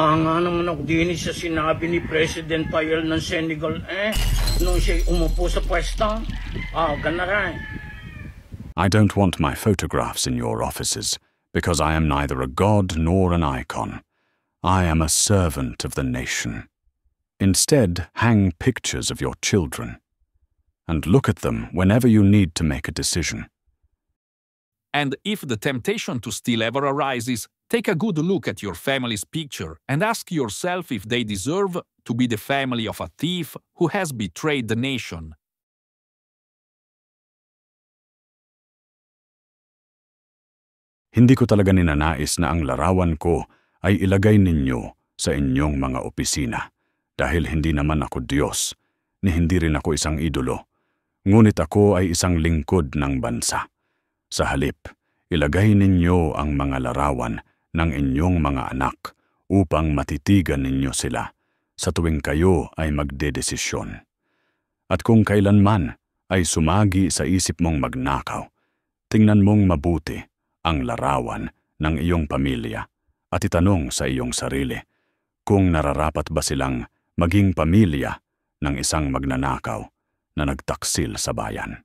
Hanga naman ako din sa sinabi ni President Payel ng Senegal nung siya umupo sa pwesta. Ganaray. I don't want my photographs in your offices because I am neither a god nor an icon. I am a servant of the nation. Instead, hang pictures of your children and look at them whenever you need to make a decision. And if the temptation to steal ever arises, take a good look at your family's picture and ask yourself if they deserve to be the family of a thief who has betrayed the nation. Hindi ko talaga ninanais na ang larawan ko ay ilagay ninyo sa inyong mga opisina dahil hindi naman ako Diyos, ni hindi rin ako isang idolo. Ngunit ako ay isang lingkod ng bansa. Sa halip, ilagay ninyo ang mga larawan ng inyong mga anak upang matitigan ninyo sila sa tuwing kayo ay magdedesisyon. At kung kailanman ay sumagi sa isip mong magnakaw, tingnan mong mabuti ang larawan ng iyong pamilya at itanong sa iyong sarili kung nararapat ba silang maging pamilya ng isang magnanakaw na nagtaksil sa bayan.